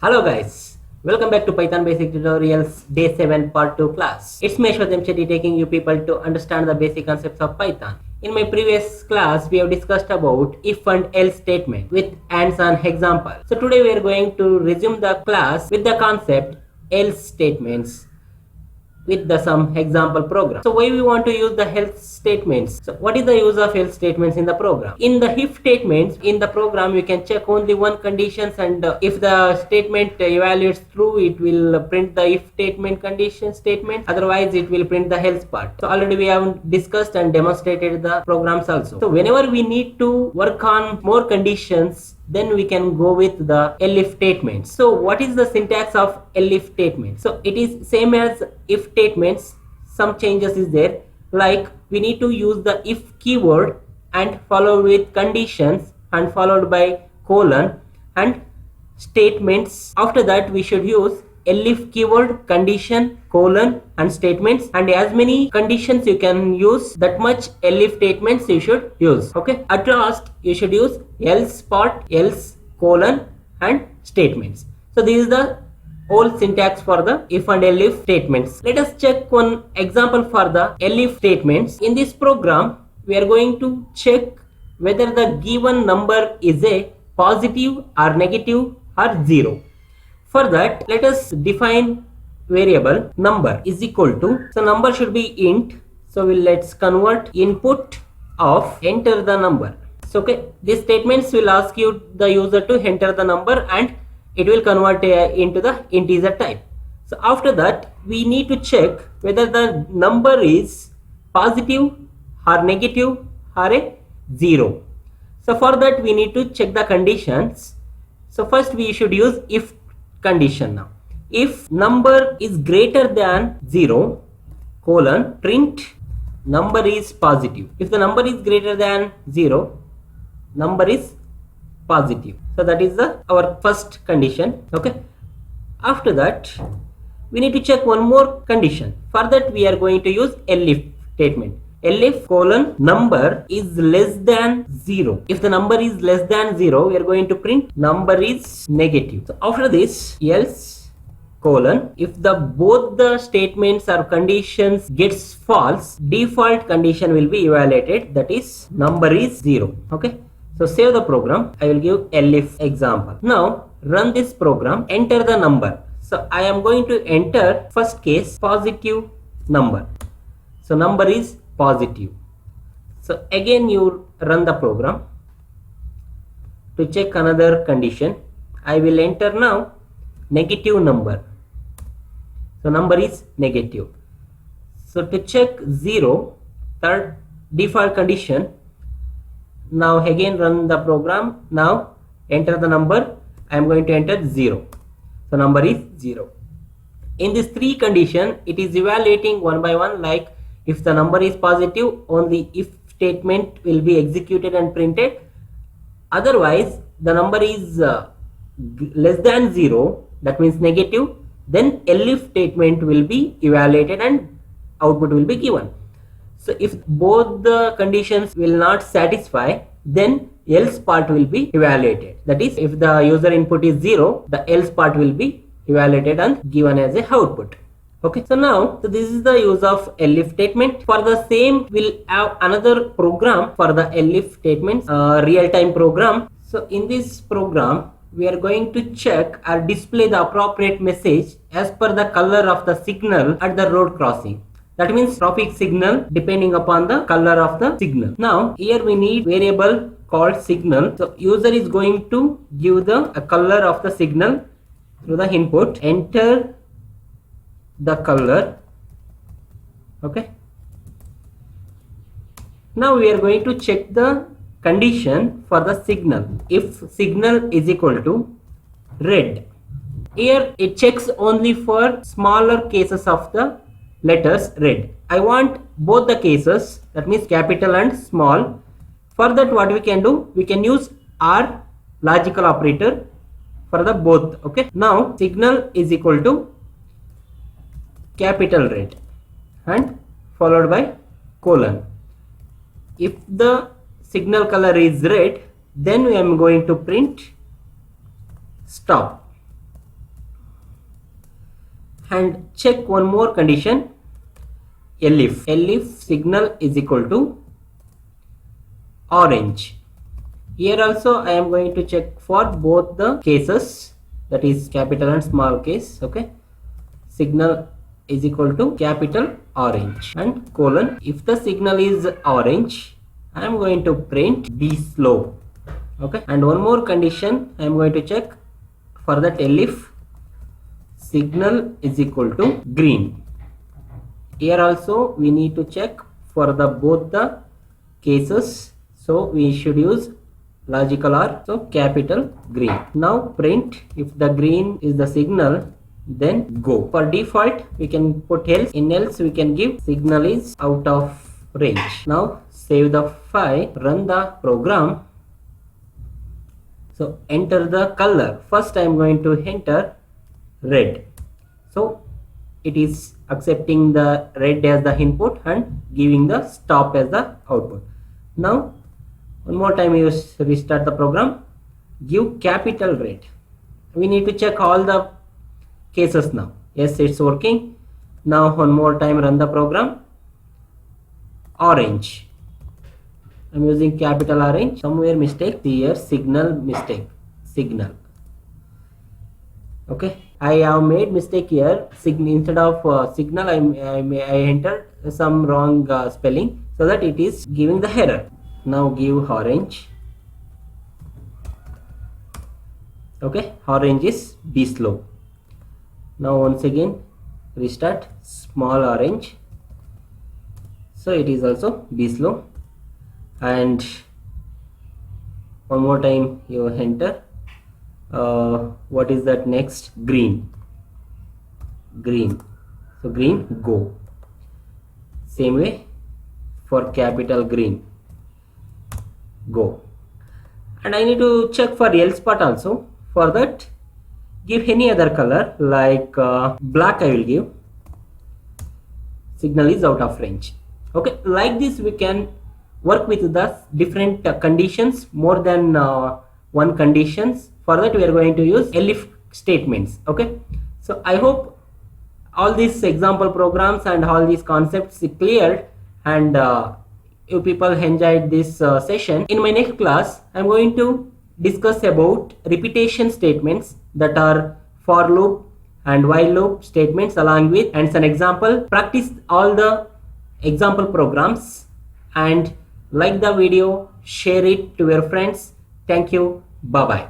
Hello guys, welcome back to Python Basic Tutorials Day 7 Part 2 class. It's me Ashwath M Shetty taking you people to understand the basic concepts of Python. In my previous class, we have discussed about if and else statement with hands-on example. So today we are going to resume the class with the concept else statements with some example program. So why we want to use the else statements? So what is the use of else statements in the program? In the if statements in the program, you can check only one conditions, and if the statement evaluates true, it will print the if statement condition statement. Otherwise, it will print the else part. So already we have discussed and demonstrated the programs also. So whenever we need to work on more conditions, then we can go with the elif statements. So what is the syntax of elif statement? So it is same as if statements. Some changes is there, like we need to use the if keyword and follow with conditions and followed by colon and statements. After that we should use elif keyword, condition, colon and statements, and as many conditions you can use, that much elif statements you should use. Okay, at last you should use else part, else, colon and statements. So this is the whole syntax for the if and elif statements. Let us check one example for the elif statements. In this program we are going to check whether the given number is a positive or negative or zero. For that, let us define variable number is equal to, so number should be int, so let's convert input of enter the number. So okay, these statements will ask you the user to enter the number and it will convert into the integer type. So after that we need to check whether the number is positive or negative or a zero. So for that we need to check the conditions. So first we should use if condition. Now if number is greater than 0 colon print number is positive. If the number is greater than 0, number is positive. So that is our first condition. Okay, after that we need to check one more condition. For that we are going to use elif statement. Elif colon number is less than 0. If the number is less than 0, we are going to print number is negative. So after this else colon, if the both the statements or conditions gets false, default condition will be evaluated, that is number is 0. Okay, so save the program. I will give elif example. Now run this program, enter the number. So I am going to enter first case positive number. So number is positive. So again you run the program to check another condition. I will enter now negative number. So number is negative. So to check 0, third default condition, now again run the program. Now enter the number. I am going to enter 0. So number is 0. In this three condition, it is evaluating one by one, like if the number is positive, only if statement will be executed and printed. Otherwise the number is less than 0, that means negative, then elif statement will be evaluated and output will be given. So if both the conditions will not satisfy, then else part will be evaluated. That is, if the user input is 0, the else part will be evaluated and given as a output. Okay, so now this is the use of elif statement. For the same we'll have another program for the elif statements, real-time program. So in this program we are going to check or display the appropriate message as per the color of the signal at the road crossing. That means traffic signal depending upon the color of the signal. Now here we need variable called signal. So user is going to give the color of the signal through the input, enter the color. Okay, now we are going to check the condition for the signal. If signal is equal to red, here it checks only for smaller cases of the letters red. I want both the cases, that means capital and small. For that what we can do, we can use or logical operator for the both. Okay, now signal is equal to capital red and followed by colon. If the signal color is red, then I am going to print stop. and check one more condition. Elif signal is equal to orange. Here also I am going to check for both the cases, that is capital and small case. Okay, signal is equal to capital orange and colon. If the signal is orange, I am going to print be slow. Okay, and one more condition I am going to check. For that elif signal is equal to green. Here also we need to check for the both the cases, so we should use logical OR, so capital green. Now print if the green is the signal, then go. For default we can put else. In else we can give signal is out of range. Now save the file, run the program. So enter the color. First I am going to enter red. So it is accepting the red as the input and giving the stop as the output. Now one more time you restart the program, give capital red. We need to check all the cases now. Yes, it's working. Now one more time run the program. Orange, I'm using capital orange. Somewhere mistake here, signal mistake, signal. Okay, I have made mistake here. Instead of signal, I entered some wrong spelling, so that it is giving the error. Now give orange. Okay, orange is be slow. Now once again restart small orange, so it is also be slow. And one more time you enter what is that next, green. So green, go. Same way for capital green, go. And I need to check for else part also. For that give any other color, like black I will give. Signal is out of range. Okay, like this we can work with the different conditions, more than one conditions. For that we are going to use elif statements. Okay, so I hope all these example programs and all these concepts cleared, and you people enjoyed this session. In my next class I am going to discuss about repetition statements, that are for loop and while loop statements, along with and some example. Practice all the example programs and like the video, share it to your friends. Thank you. Bye bye.